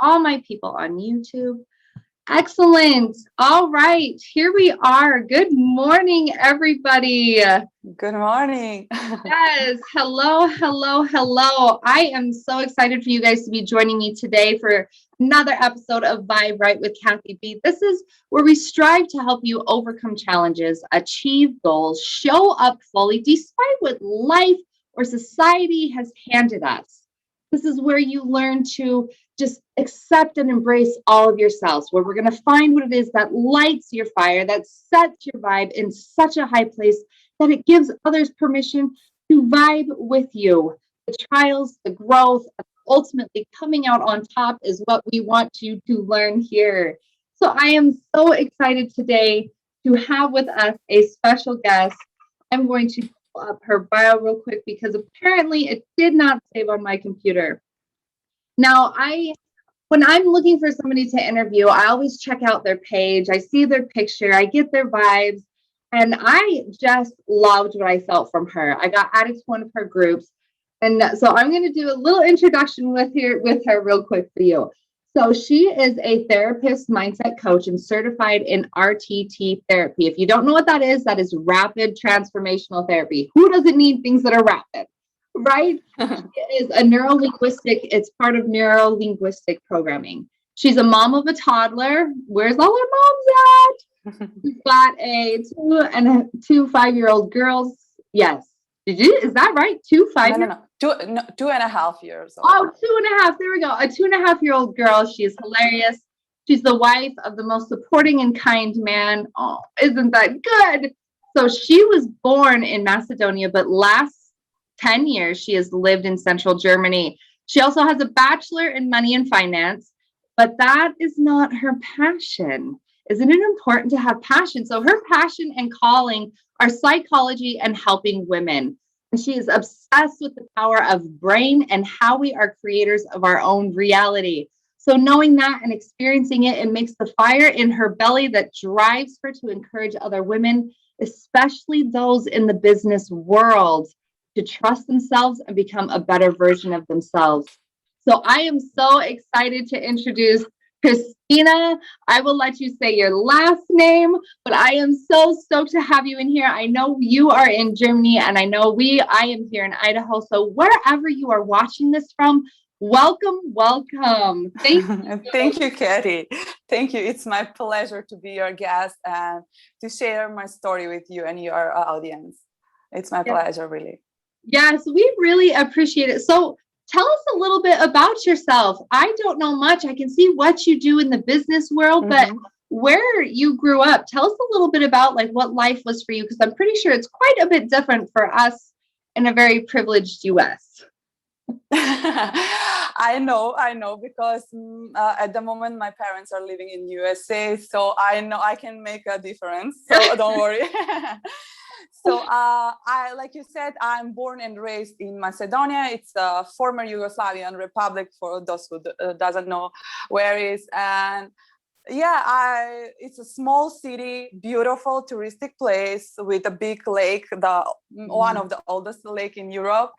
all my people on YouTube. Excellent. All right, here we are. Good morning, everybody. Good morning. Yes. Hello, hello, hello. I am so excited for you guys to be joining me today for another episode of Vibe Right with Kathy B. This is where we strive to help you overcome challenges, achieve goals, show up fully despite what life or society has handed us. This is where you learn to just accept and embrace all of yourselves, where we're going to find what it is that lights your fire, that sets your vibe in such a high place that it gives others permission to vibe with you. The trials, the growth, ultimately coming out on top is what we want you to learn here. So I am so excited today to have with us a special guest. I'm going to pull up her bio real quick because apparently it did not save on my computer. Now, when I'm looking for somebody to interview, I always check out their page. I see their picture, I get their vibes, and I just loved what I felt from her. I got added to one of her groups, and so I'm going to do a little introduction with her real quick for you. So she is a therapist, mindset coach, and certified in RTT therapy. If you don't know what that is rapid transformational therapy. Who doesn't need things that are rapid? Right? She is a it's part of neuro-linguistic programming. She's a mom of a toddler. Where's all her moms at? She's got two 5-year-old girls. Yes. Is that right? Two 2.5 years old. Oh, 2.5. There we go. A 2.5-year-old girl. She is hilarious. She's the wife of the most supporting and kind man. Oh, isn't that good? So she was born in Macedonia, but last 10 years, she has lived in central Germany. She also has a bachelor in money and finance, but that is not her passion. Isn't it important to have passion? So her passion and calling are psychology and helping women. And she is obsessed with the power of brain and how we are creators of our own reality. So knowing that and experiencing it, it makes the fire in her belly that drives her to encourage other women, especially those in the business world, to trust themselves and become a better version of themselves. So I am so excited to introduce Kristina. I will let you say your last name, but I am so stoked to have you in here. I know you are in Germany and I am here in Idaho. So wherever you are watching this from, welcome. Thank you. Thank you, Katie. Thank you. It's my pleasure to be your guest and to share my story with you and your audience. It's my pleasure, really. Yes, we really appreciate it. So tell us a little bit about yourself. I don't know much. I can see what you do in the business world, but where you grew up, tell us a little bit about like what life was for you, because I'm pretty sure it's quite a bit different for us in a very privileged US. I know, because at the moment my parents are living in USA, so I know I can make a difference. So don't worry. So like you said, I'm born and raised in Macedonia. It's a former Yugoslavian republic, for those who doesn't know where it is. And it's a small city, beautiful touristic place with a big lake, one of the oldest lake in Europe.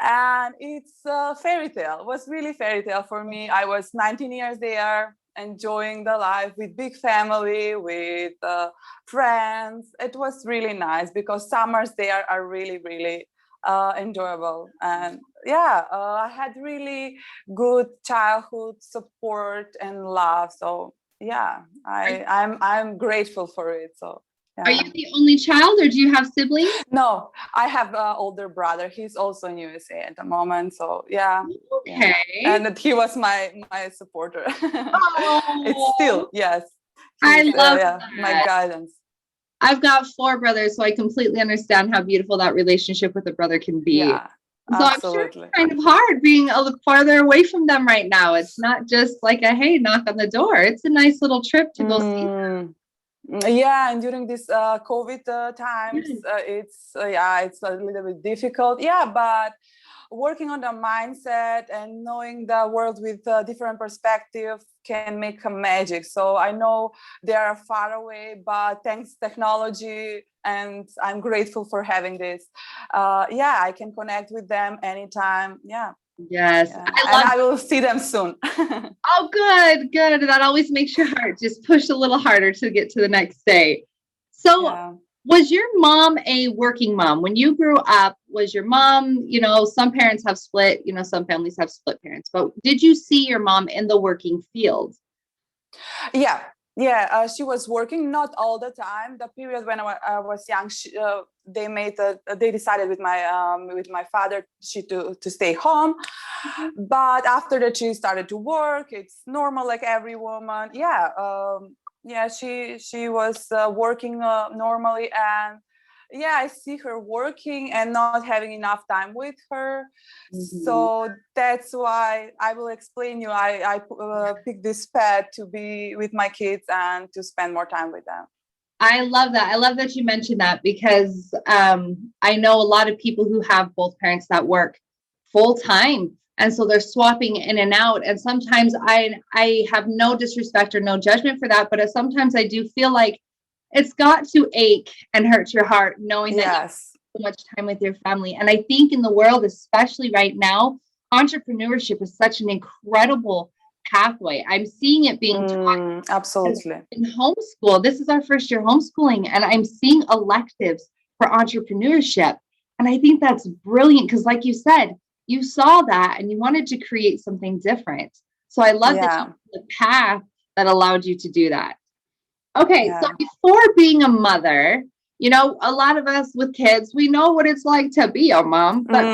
And it's a fairy tale. It was really fairy tale for me. I was 19 years there, enjoying the life with big family, with friends. It was really nice because summers there are really, really enjoyable. And I had really good childhood support and love. So I'm grateful for it. So Are you the only child or do you have siblings? No, I have an older brother. He's also in USA at the moment. So Okay. And he was my supporter. Oh, it's still, yes. I love that. My guidance. I've got 4 brothers, so I completely understand how beautiful that relationship with a brother can be. Yeah, so absolutely. I'm sure it's kind of hard being a little farther away from them right now. It's not just like a, hey, knock on the door. It's a nice little trip to go see them. Yeah, and during this COVID times, it's a little bit difficult. Yeah, but working on the mindset and knowing the world with a different perspective can make a magic. So I know they are far away, but thanks technology, and I'm grateful for having this. I can connect with them anytime. Yeah. Yes. Yeah. I And love. I will see them soon. Oh, good. That always makes your heart just push a little harder to get to the next day. So, Yeah. was your mom a working mom? When you grew up, was your mom, some parents have split, some families have split parents, but did you see your mom in the working field? Yeah, she was working, not all the time. The period when I was young, they decided with my father to stay home. But after that, she started to work. It's normal, like every woman. She was working normally, and I see her working and not having enough time with her. So that's why I will explain you. I picked this path to be with my kids and to spend more time with them. I love that. I love that you mentioned that because I know a lot of people who have both parents that work full time. And so they're swapping in and out. And sometimes I have no disrespect or no judgment for that. But sometimes I do feel like it's got to ache and hurt your heart knowing that you have Yes. so much time with your family. And I think in the world, especially right now, entrepreneurship is such an incredible pathway. I'm seeing it being taught Absolutely. in homeschool. This is our first year homeschooling, and I'm seeing electives for entrepreneurship. And I think that's brilliant because, like you said, you saw that and you wanted to create something different. So I love that you took the path that allowed you to do that. Okay, so before being a mother, a lot of us with kids, we know what it's like to be a mom, but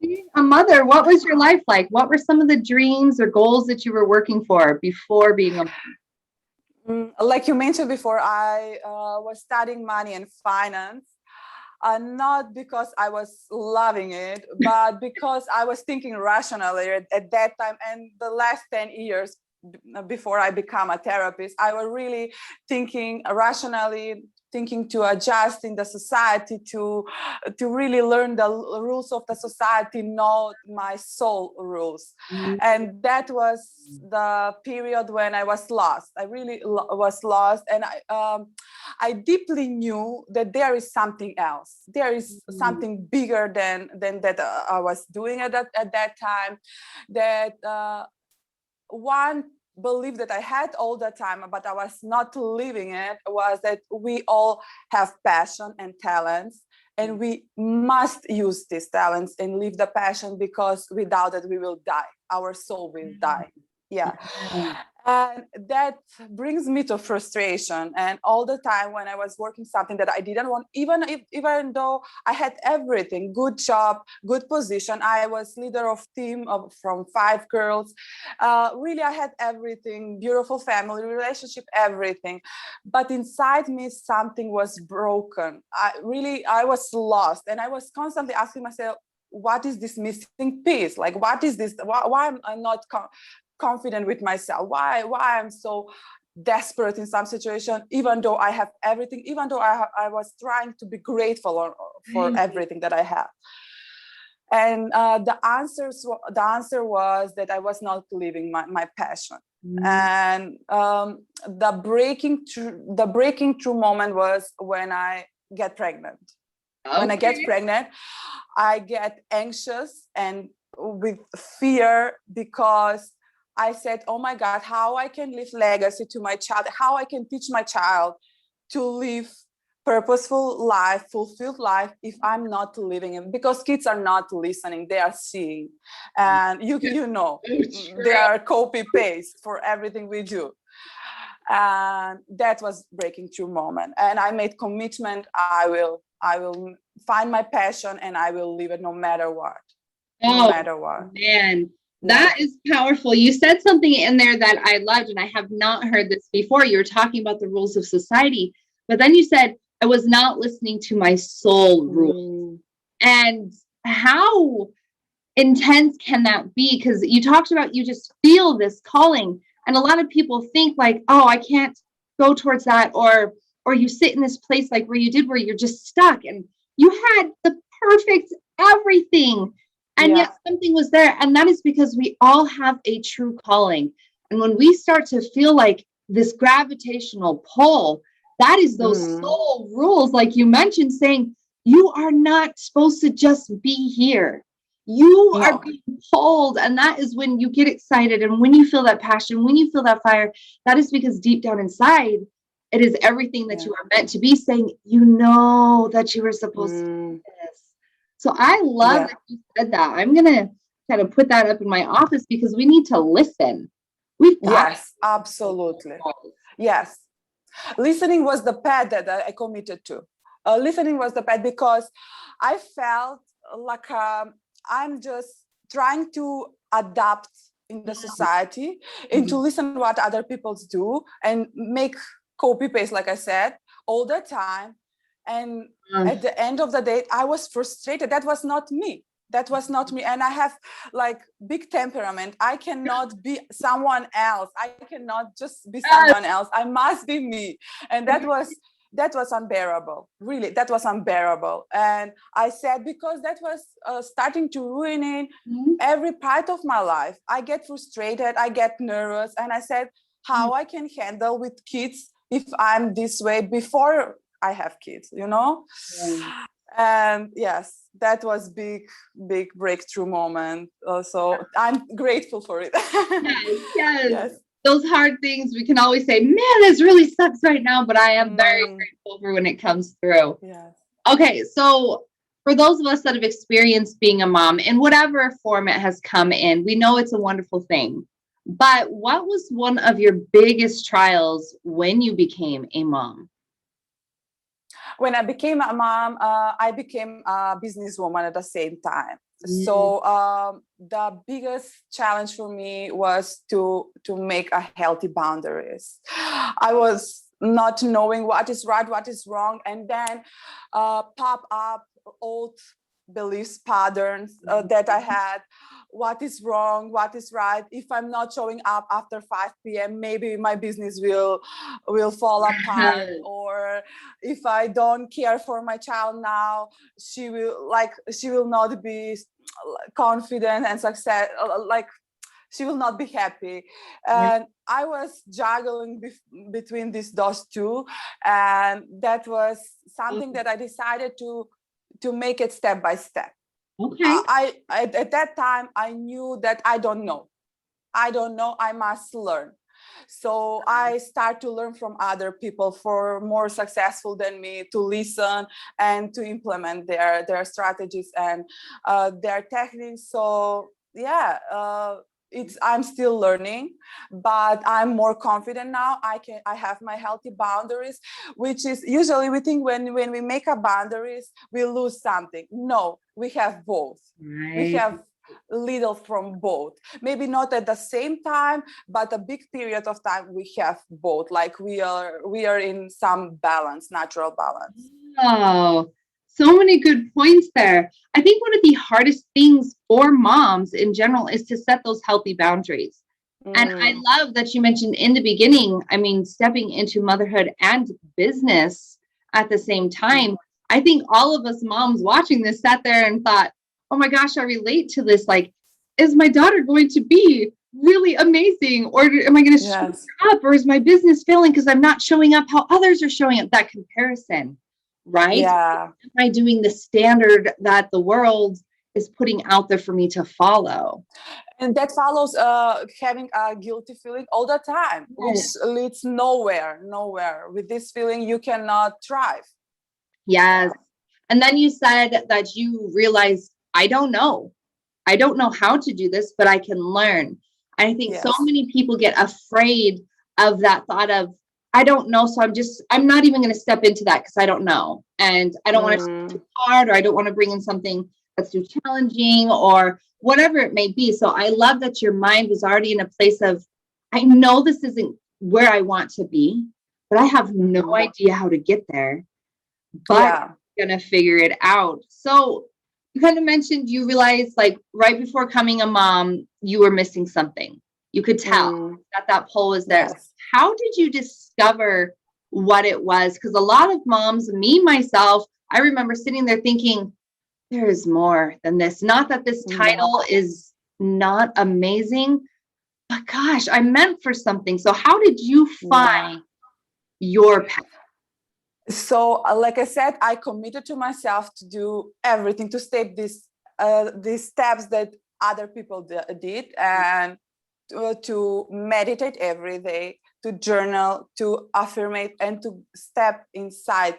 being a mother, what was your life like? What were some of the dreams or goals that you were working for before being a mom? Like you mentioned before, I was studying money and finance, not because I was loving it, but because I was thinking rationally at that time. And the last 10 years before I become a therapist, I was really thinking rationally, thinking to adjust in the society, to really learn the rules of the society, not my soul rules. And that was the period when I was lost. I really was lost, and I deeply knew that there is something else. There is something bigger than that I was doing at that time. That one belief that I had all the time, but I was not living it, was that we all have passion and talents, and we must use these talents and live the passion, because without it we will die. Our soul will die. And that brings me to frustration. And all the time when I was working something that I didn't want, even though I had everything, good job, good position, I was leader of team from 5 girls. Really, I had everything, beautiful family, relationship, everything. But inside me, something was broken. I was lost. And I was constantly asking myself, what is this missing piece? Like, what is this? Why am I not confident with myself? Why I'm so desperate in some situation, even though I have everything, even though I was trying to be grateful for everything that I have. And the answer was that I was not living my passion. And the breaking through moment was when I get pregnant. When I get pregnant, I get anxious and with fear, because I said, oh my God, how I can leave legacy to my child, how I can teach my child to live purposeful life, fulfilled life, if I'm not living it. Because kids are not listening, they are seeing. And you know, they are copy paste for everything we do. And that was breaking through moment. And I made commitment, I will find my passion and I will live it no matter what. No matter what. Man. That is powerful. You said something in there that I loved, and I have not heard this before. You were talking about the rules of society, but then you said, I was not listening to my soul rules. And how intense can that be? Because you talked about, you just feel this calling. And a lot of people think like, oh, I can't go towards that. Or you sit in this place like where you did, where you're just stuck and you had the perfect everything. And yet something was there. And that is because we all have a true calling. And when we start to feel like this gravitational pull, that is those soul rules, like you mentioned, saying you are not supposed to just be here. You are No. being pulled, and that is when you get excited. And when you feel that passion, when you feel that fire, that is because deep down inside, it is everything that you are meant to be, saying, you know that you were supposed to do this. So I love that you said that. I'm going to kind of put that up in my office because we need to listen. We've got Yes, absolutely. Yes. Listening was the path that I committed to. Listening was the path because I felt like I'm just trying to adapt in the society and to listen what other people do and make copy paste, like I said, all the time. And at the end of the day, I was frustrated. That was not me. That was not me. And I have like big temperament. I cannot be someone else. I cannot just be someone else. I must be me. And that was unbearable. Really, that was unbearable. And I said, because that was starting to ruin every part of my life. I get frustrated, I get nervous. And I said, how I can handle with kids if I'm this way before I have kids, you know? And yes, that was big breakthrough moment. So I'm grateful for it. Yes. Those hard things, we can always say, man, this really sucks right now, but I am very grateful for when it comes through. Okay, so for those of us that have experienced being a mom in whatever form it has come in, we know it's a wonderful thing. But what was one of your biggest trials when you became a mom? When I became a mom, I became a businesswoman at the same time. So the biggest challenge for me was to make a healthy boundaries. I was not knowing what is right, what is wrong, and then pop up old beliefs patterns that I had. What is wrong, what is right? If I'm not showing up after 5 p.m., maybe my business will fall apart. Or if I don't care for my child now, she will not be confident and success, like she will not be happy. And I was juggling between those two, and that was something that I decided to make it step by step. Okay. I at that time I knew that I don't know, I must learn. So I start to learn from other people for more successful than me, to listen and to implement their strategies and their techniques. So I'm still learning, but I'm more confident now. I have my healthy boundaries, which is usually we think when we make a boundaries, we lose something. No, we have both. We have little from both, maybe not at the same time, but a big period of time we have both, like we are in some balance, natural balance. Oh, so many good points there. I think one of the hardest things for moms in general is to set those healthy boundaries. And I love that you mentioned in the beginning, I mean, stepping into motherhood and business at the same time. I think all of us moms watching this sat there and thought, oh my gosh, I relate to this. Like, is my daughter going to be really amazing? Or am I going to screw her up? Or is my business failing because I'm not showing up how others are showing up? That comparison, right? Am I doing the standard that the world is putting out there for me to follow? And that follows having a guilty feeling all the time, which leads nowhere. With this feeling, you cannot thrive. Yes. And then you said that you realized, I don't know how to do this, but I can learn. And I think so many people get afraid of that thought of, I don't know. So I'm not even going to step into that because I don't know. And I don't want to too hard, or I don't want to bring in something that's too challenging or whatever it may be. So I love that your mind was already in a place of, I know this isn't where I want to be, but I have no idea how to get there, but I'm going to figure it out. So you kind of mentioned you realized like right before becoming a mom, you were missing something. You could tell that pull was there. So how did you discover what it was? Because a lot of moms, me, myself, I remember sitting there thinking, there is more than this. Not that this title is not amazing, but gosh, I'm meant for something. So how did you find your path? So like I said, I committed to myself to do everything, to step this the steps that other people did, and to meditate every day, to journal, to affirmate, and to step inside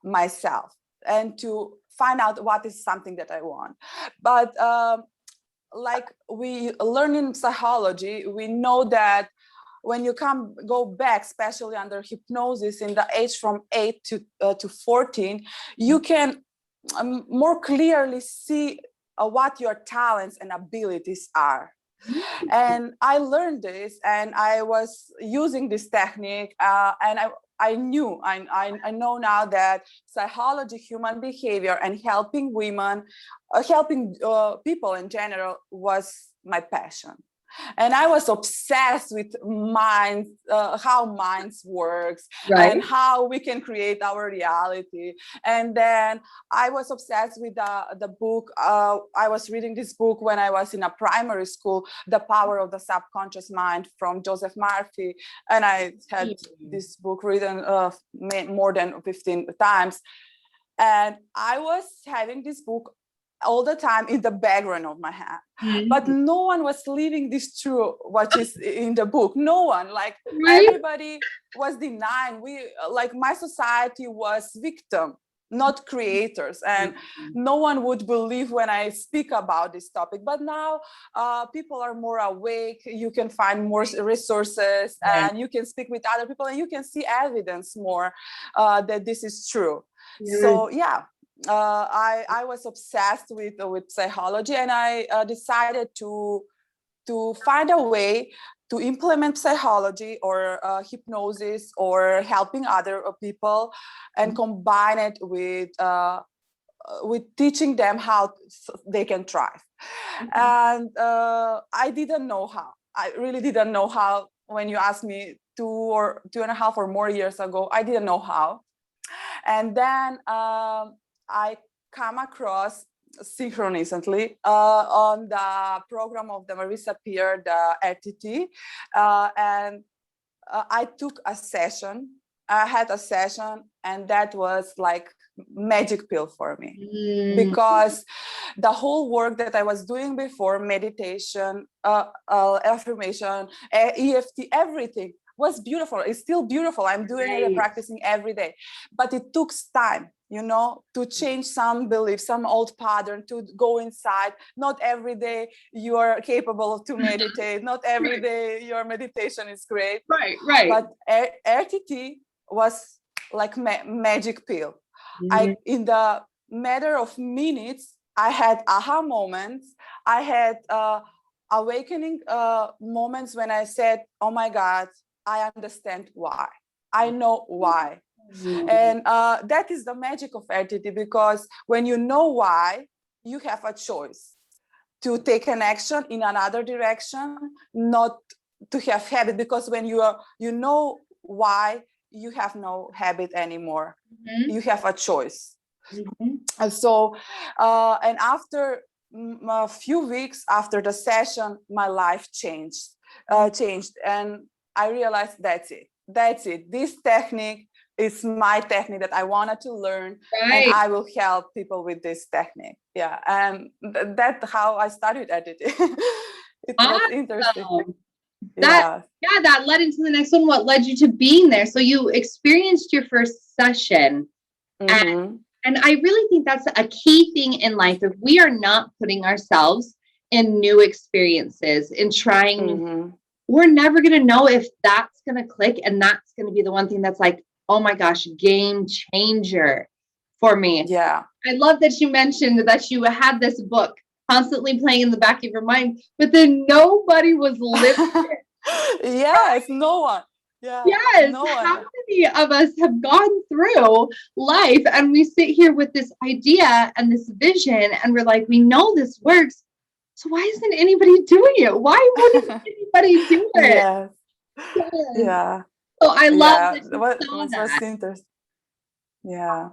myself and to find out what is something that I want. But like we learn in psychology, we know that when you go back, especially under hypnosis in the age from 8 to 14, you can more clearly see what your talents and abilities are. And I learned this, and I was using this technique, and I know now that psychology, human behavior, and helping women, helping people in general was my passion. And I was obsessed with minds, how minds works, and how we can create our reality. And then I was obsessed with the book. I was reading this book when I was in a primary school, The Power of the Subconscious Mind from Joseph Murphy. And I had this book written more than 15 times. And I was having this book all the time in the background of my head, but no one was living this through what is in the book. No one, like everybody was denying. My society was victim, not creators, and no one would believe when I speak about this topic. But now people are more awake. You can find more resources, and you can speak with other people, and you can see evidence more that this is true. So I was obsessed with psychology, and I decided to find a way to implement psychology or hypnosis or helping other people, and combine it with teaching them how they can thrive. And I didn't know how. I really didn't know how. When you asked me 2.5 or more years ago, I didn't know how. And then I come across synchronously on the program of the Marisa Peer, the RTT, and I took a session. I had a session, and that was like magic pill for me, because the whole work that I was doing before, meditation, affirmation, EFT, everything was beautiful. It's still beautiful. I'm doing it and practicing every day, but it took time, to change some beliefs, some old pattern, to go inside. Not every day you are capable to meditate. Not every day your meditation is great. But RTT was like magic pill. In the matter of minutes, I had aha moments. I had awakening moments when I said, oh my God, I understand why. I know why. And that is the magic of RTT, because when you know why, you have a choice to take an action in another direction, not to have habit, because when you know why, you have no habit anymore. You have a choice. And so, and after a few weeks after the session, my life changed, and I realized that's it. This technique is my technique that I wanted to learn, and I will help people with this technique. Yeah, and that's how I started editing. It was interesting. That led into the next one. What led you to being there? So you experienced your first session, and I really think that's a key thing in life. If we are not putting ourselves in new experiences, in trying, we're never going to know if that's going to click, and that's going to be the one thing that's like, oh my gosh, game changer for me. Yeah. I love that you mentioned that you had this book constantly playing in the back of your mind, but then nobody was living it. Yes, no one. Yeah, yes. No one. How many of us have gone through life and we sit here with this idea and this vision, and we're like, we know this works. So why isn't anybody doing it? Why wouldn't anybody do it? Yes. Yeah. So I love that was interesting. Yeah.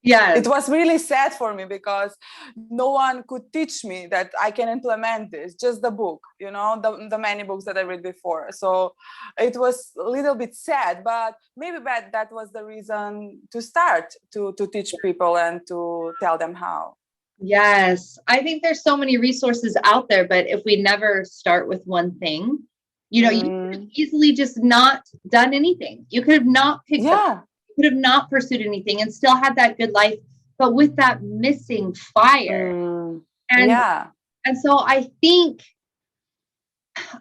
Yeah. It was really sad for me, because no one could teach me that I can implement this, just the book, the many books that I read before. So it was a little bit sad, but maybe that was the reason to start to teach people and to tell them how. Yes. I think there's so many resources out there, but if we never start with one thing, you could have easily just not done anything. You could have not picked up, Yeah. you could have not pursued anything and still had that good life, but with that missing fire. And Yeah. and so I think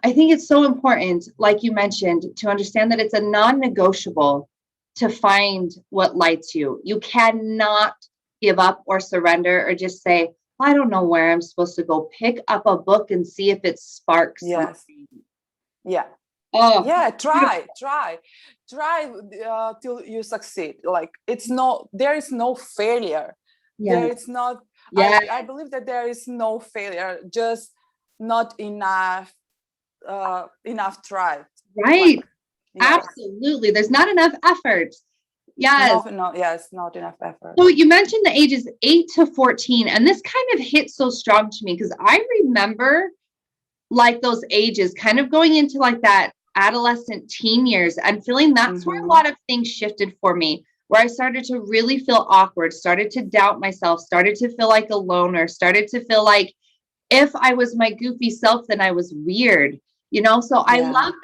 it's so important, like you mentioned, to understand that it's a non-negotiable to find what lights you. You cannot give up or surrender or just say, I don't know where I'm supposed to go. Pick up a book and see if it sparks Yes. something. Yeah. Oh, Yeah. beautiful. Try till you succeed. Like there is no failure. There Yes. is not, Yes. I believe that there is no failure, just not enough try. Right. Like, yes. Absolutely. There's not enough effort. Yes. Yes, not enough effort. So you mentioned the ages 8 to 14, and this kind of hit so strong to me because I remember like those ages kind of going into like that adolescent teen years and feeling that's where a lot of things shifted for me, where I started to really feel awkward, started to doubt myself, started to feel like a loner, started to feel like if I was my goofy self, then I was weird, So I Yeah. love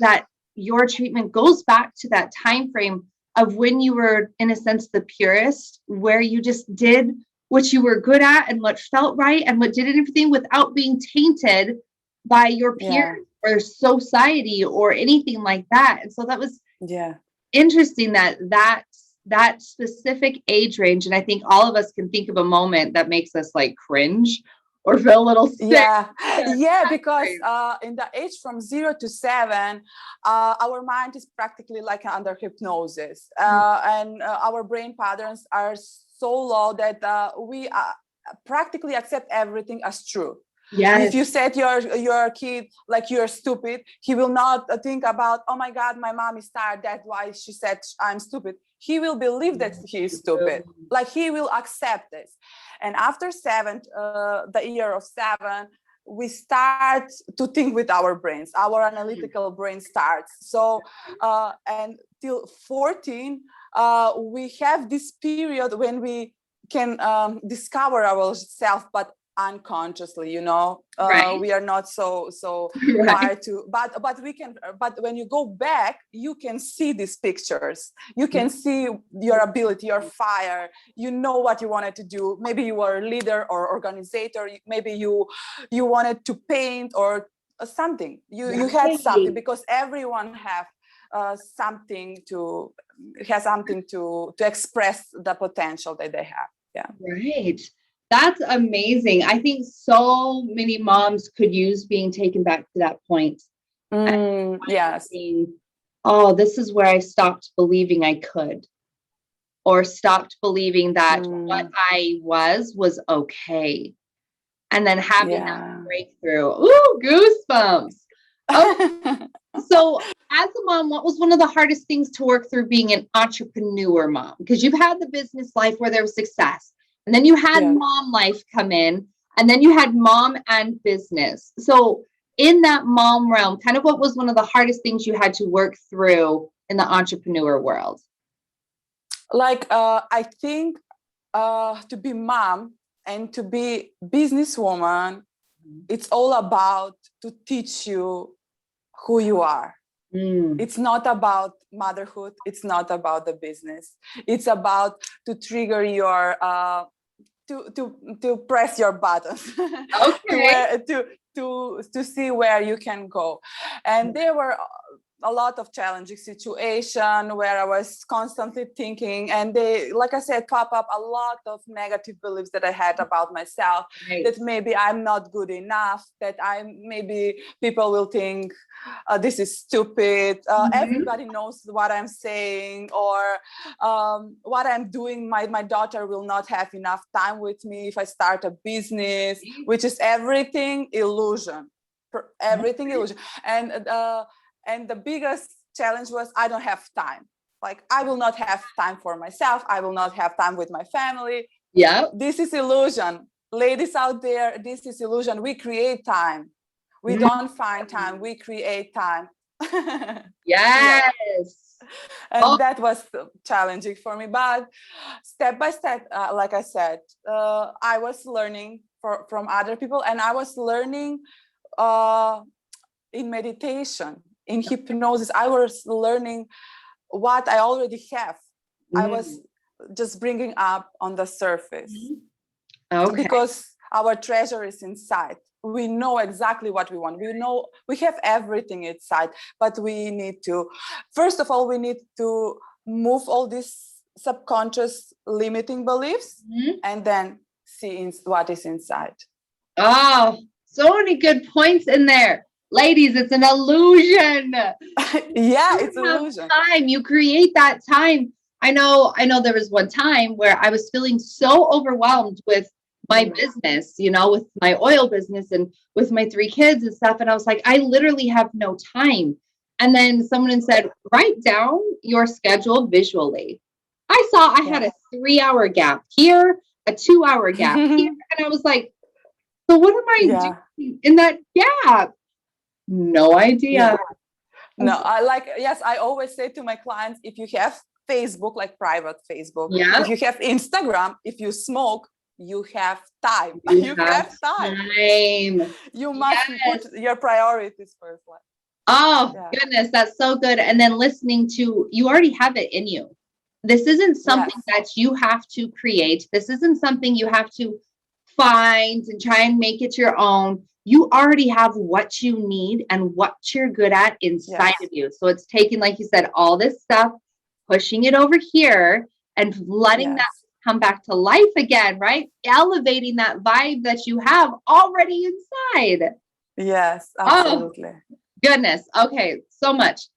that your treatment goes back to that time frame of when you were, in a sense, the purest, where you just did what you were good at and what felt right and what did everything without being tainted by your Yeah. peers or society or anything like that. And so that was Yeah. interesting that specific age range. And I think all of us can think of a moment that makes us like cringe or feel a little sick. Yeah. Yeah, because Right. in the age from 0 to 7, our mind is practically like under hypnosis, and our brain patterns are so low that we practically accept everything as true. If you Yes. said your kid like you're stupid, he will not think about, oh my God, my mom is tired, that's why she said I'm stupid. He will believe that he is stupid. Like he will accept this. And after 7, the year of 7, we start to think with our brains. Our analytical brain starts. So and till 14, we have this period when we can discover ourselves, but unconsciously, Right. we are not so Right. wired to, but we can, but when you go back, you can see these pictures, you can see your ability, your fire, what you wanted to do. Maybe you were a leader or organizer, maybe you wanted to paint or something, you had something, because everyone have something to express the potential that they have. Yeah. Right. That's amazing. I think so many moms could use being taken back to that point. And Yes. saying, oh, this is where I stopped believing I could, or stopped believing that what I was okay. And then having that Yeah. breakthrough. Ooh, goosebumps. Oh, so as a mom, what was one of the hardest things to work through being an entrepreneur mom? Because you've had the business life where there was success, and then you had Yeah. mom life come in, and then you had mom and business. So in that mom realm, kind of what was one of the hardest things you had to work through in the entrepreneur world? Like I think to be mom and to be businesswoman, it's all about to teach you who you are. It's not about motherhood. It's not about the business. It's about to trigger your to press your buttons to Okay. where to see where you can go. And there were a lot of challenging situation where I was constantly thinking, and they, like I said, pop up a lot of negative beliefs that I had about myself, Right. that maybe I'm not good enough, that maybe people will think this is stupid, everybody knows what I'm saying, or what I'm doing, my daughter will not have enough time with me if I start a business, which is everything illusion. Illusion. And the biggest challenge was I don't have time. Like I will not have time for myself. I will not have time with my family. Yeah. This is illusion. Ladies out there, this is illusion. We create time. We don't find time. We create time. Yeah. Yes. And Oh, that was challenging for me, but step by step, like I said, I was learning from other people, and I was learning uh, in meditation, in hypnosis. I was learning what I already have. I was mm, just bringing up on the surface, okay. because our treasure is inside. We know exactly what we want. We know we have everything inside, but we need to, first of all, we need to move all these subconscious limiting beliefs, Mhm. and then see what is inside. Oh, so many good points in there. Ladies, it's an illusion. Yeah, You it's have illusion. time. You create that time. I know there was one time where I was feeling so overwhelmed with my business, with my oil business and with my 3 kids and stuff. And I was like, I literally have no time. And then someone said, write down your schedule visually. I saw I had Yes. a 3-hour gap here, a 2-hour gap here. And I was like, so what am I Yeah, doing in that gap? No yeah. idea. No, yes, I always say to my clients, if you have Facebook, like private Facebook, Yeah, if you have Instagram, if you smoke, you have time. you You have have time. time. You must put Yes. your priorities first. Oh, Yeah. goodness, that's so good. And then listening to, you already have it in you. This isn't Yes. something that you have to create. This isn't something you have to find and try and make it your own. You already have what you need and what you're good at inside Yes. of you. So it's taking, like you said, all this stuff, pushing it over here and letting that Yes. come back to life again, right? Elevating that vibe that you have already inside. Yes. Oh, Absolutely. goodness. Okay, so much.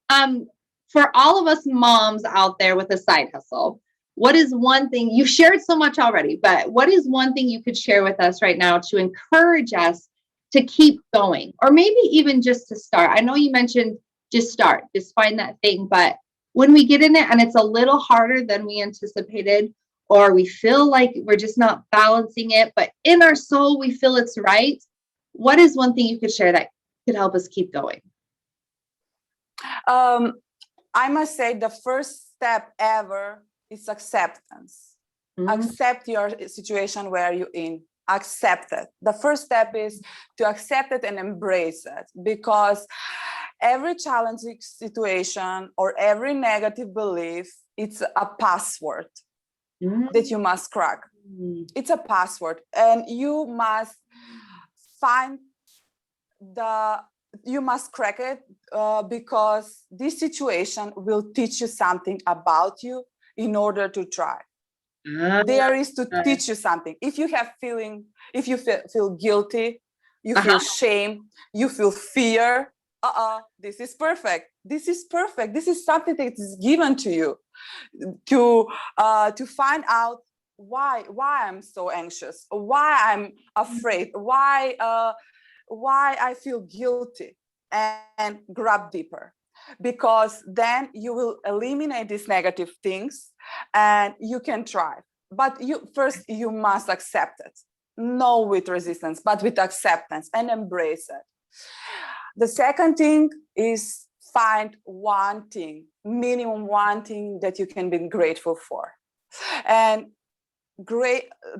For all of us moms out there with a side hustle, what is one thing you shared so much already, but what is one thing you could share with us right now to encourage us to keep going, or maybe even just to start? I know you mentioned just start, just find that thing, but when we get in it and it's a little harder than we anticipated, or we feel like we're just not balancing it, but in our soul we feel it's right. What is one thing you could share that could help us keep going? Um, I must say the first step ever is acceptance. Mm, Accept your situation where you're in. Accept it. The first step is to accept it and embrace it, because every challenging situation or every negative belief, it's a password that you must crack. It's a password, and you must find you must crack it, because this situation will teach you something about you in order to try. There is to teach you something. If you feel guilty, you feel shame, you feel fear, this is perfect. This is perfect. This is something that is given to you to find out why I'm so anxious, why I'm afraid, why I feel guilty, and grab deeper, because then you will eliminate these negative things and you can thrive. But you must accept it, no with resistance, but with acceptance, and embrace it. The second thing is find minimum one thing that you can be grateful for. And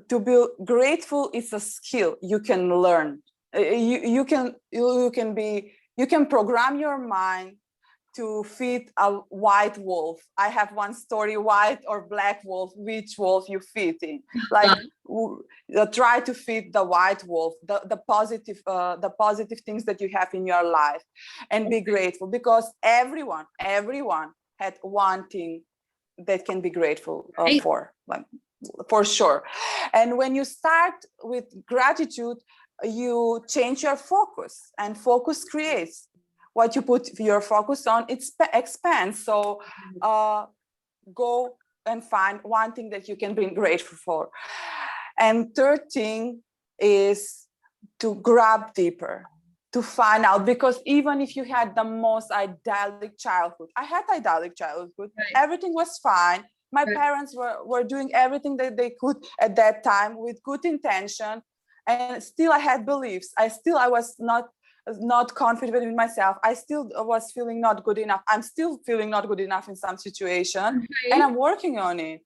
to be grateful is a skill you can learn. You can program your mind to feed a white wolf. I have one story: white or black wolf, which wolf you feed in. Like, try to feed the white wolf, the positive things that you have in your life, and be grateful, because everyone had one thing that can be grateful for, like, for sure. And when you start with gratitude, you change your focus, and focus creates. What you put your focus on, it expands. So go and find one thing that you can be grateful for. And third thing is to grab deeper, to find out, because even if you had the most idyllic childhood, I had idyllic childhood, everything was fine. My parents were doing everything that they could at that time with good intention, and still I had beliefs. I was not not confident in myself. I still was feeling not good enough. I'm still feeling not good enough in some situation, and I'm working on it.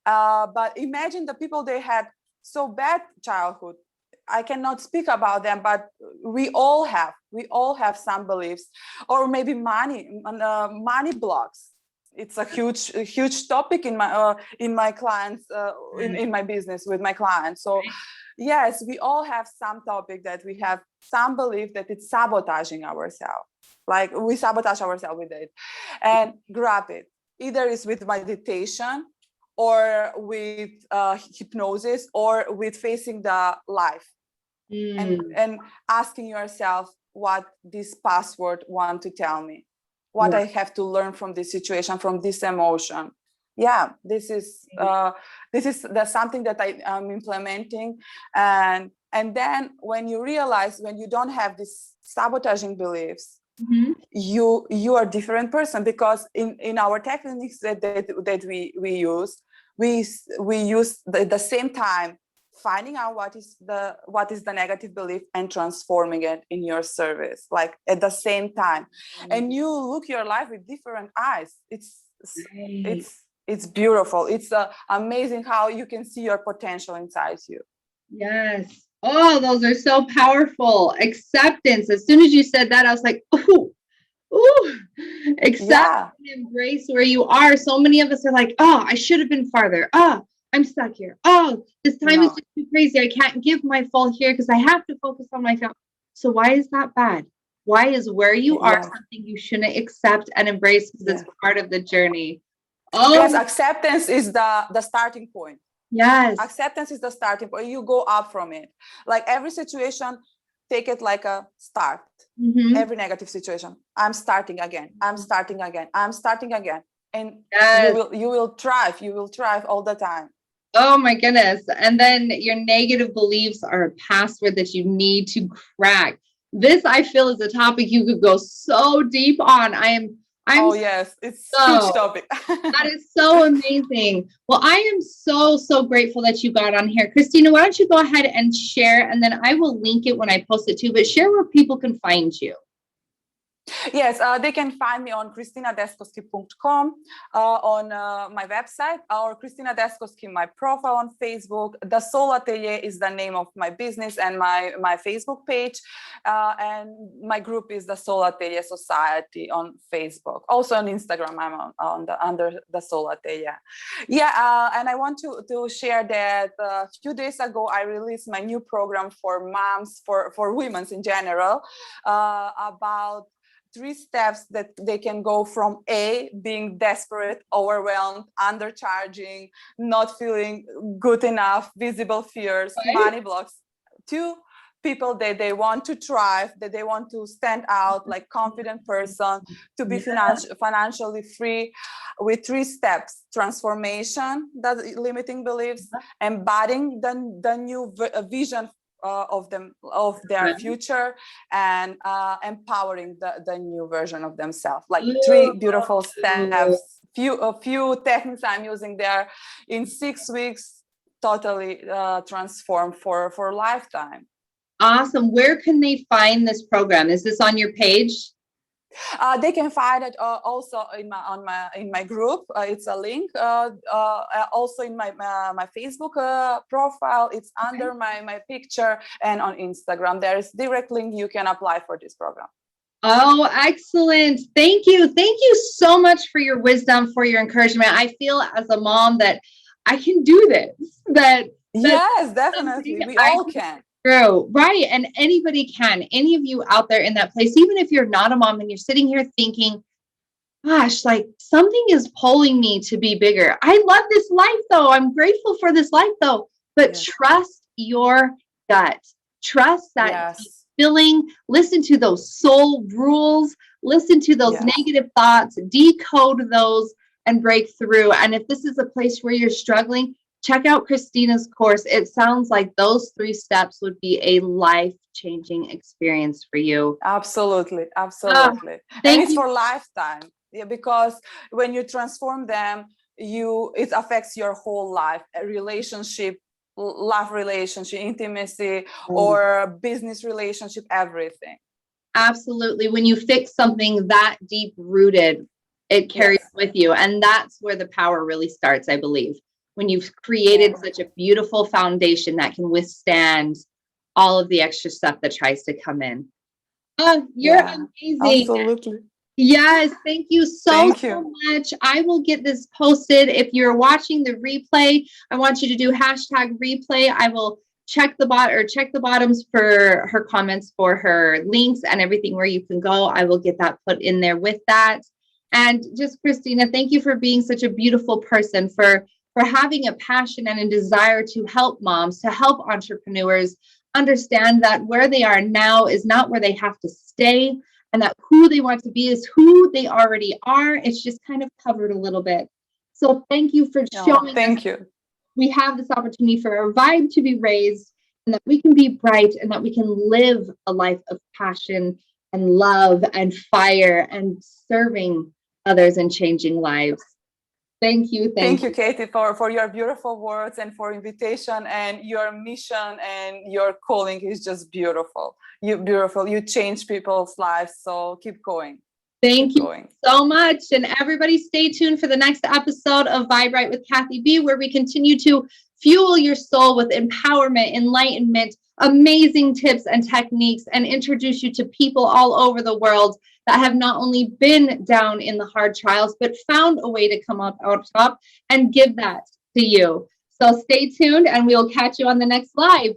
But imagine the people, they had so bad childhood. I cannot speak about them, but we all have some beliefs, or maybe money blocks. It's a huge topic in my clients, in my business with my clients. So yes, we all have some topic that we have some belief that it's sabotaging ourselves. Like we sabotage ourselves with it, and grab it. Either it's with meditation, or with hypnosis, or with facing the life, and asking yourself what this password want to tell me, what I have to learn from this situation, from this emotion. Yeah, this is something that I am implementing, and then when you realize, when you don't have these sabotaging beliefs, you are a different person, because in our techniques that we use, we use the same time finding out what is the negative belief and transforming it in your service, like at the same time. And you look your life with different eyes. It's beautiful. It's amazing how you can see your potential inside you. Yes. Oh, those are so powerful. Acceptance. As soon as you said that, I was like, ooh, accept and embrace where you are. So many of us are like, oh, I should have been farther. Oh, I'm stuck here. Oh, this time is just too crazy. I can't give my full here because I have to focus on my family. So why is that bad? Why is where you are something you shouldn't accept and embrace, because it's part of the journey? Oh, yes, acceptance is the starting point. Yes. Acceptance is the starting point. You go up from it. Like every situation, take it like a start. Every negative situation, I'm starting again. I'm starting again. I'm starting again. And you will thrive. You will thrive all the time. Oh my goodness. And then your negative beliefs are a password that you need to crack. This, I feel, is a topic you could go so deep on. Oh yes, it's a huge topic. That is so amazing. Well, I am so grateful that you got on here. Kristina, why don't you go ahead and share, and then I will link it when I post it too, but share where people can find you. Yes, they can find me on KristinaDeskoski.com, on my website, or Kristina Deskoski, my profile on Facebook. The Soul Atelier is the name of my business and my Facebook page. And my group is the Soul Atelier Society on Facebook. Also on Instagram, I'm under the Soul Atelier. Yeah, and I want to share that a few days ago, I released my new program for moms, for women in general, about 3 steps that they can go from A, being desperate, overwhelmed, undercharging, not feeling good enough, visible fears, money blocks, to people that they want to thrive, that they want to stand out like confident person, to be financially free, with 3 steps: transformation, the limiting beliefs, embodying the new vision of their future, and empowering the new version of themselves. Like 3 beautiful steps, a few techniques I'm using there. In 6 weeks, totally transform for lifetime. Awesome. Where can they find this program? Is this on your page? They can find it also in my group. It's a link. Also in my Facebook profile. It's under my picture, and on Instagram there is direct link. You can apply for this program. Oh, excellent. Thank you. Thank you so much for your wisdom, for your encouragement. I feel as a mom that I can do this. Yes, definitely. We all can. True. Right. And anybody can. Any of you out there in that place, even if you're not a mom and you're sitting here thinking, gosh, like something is pulling me to be bigger. I love this life though. I'm grateful for this life though. But trust your gut. Trust that feeling. Listen to those soul rules. Listen to those negative thoughts. Decode those and break through. And if this is a place where you're struggling, check out Kristina's course. It sounds like those 3 steps would be a life-changing experience for you. Absolutely. Absolutely. And it's for lifetime. Yeah, because when you transform them, it affects your whole life, a relationship, love relationship, intimacy, or business relationship, everything. Absolutely. When you fix something that deep rooted, it carries with you. And that's where the power really starts, I believe. When you've created such a beautiful foundation that can withstand all of the extra stuff that tries to come in. Oh, you're amazing. Absolutely. Yes, thank you so much. I will get this posted. If you're watching the replay, I want you to do hashtag replay. I will check the bottoms for her comments, for her links and everything where you can go. I will get that put in there with that. And just Kristina, thank you for being such a beautiful person, for having a passion and a desire to help moms, to help entrepreneurs understand that where they are now is not where they have to stay, and that who they want to be is who they already are. It's just kind of covered a little bit. So thank you for showing us we have this opportunity for our vibe to be raised, and that we can be bright, and that we can live a life of passion and love and fire and serving others and changing lives. Thank you. Thank you, Katie, for your beautiful words and for invitation, and your mission and your calling is just beautiful. You change people's lives. So keep going. Thank you so much. And everybody stay tuned for the next episode of Vibe Right with Kathy B, where we continue to fuel your soul with empowerment, enlightenment, amazing tips and techniques, and introduce you to people all over the world that have not only been down in the hard trials, but found a way to come up out top and give that to you. So stay tuned, and we'll catch you on the next live.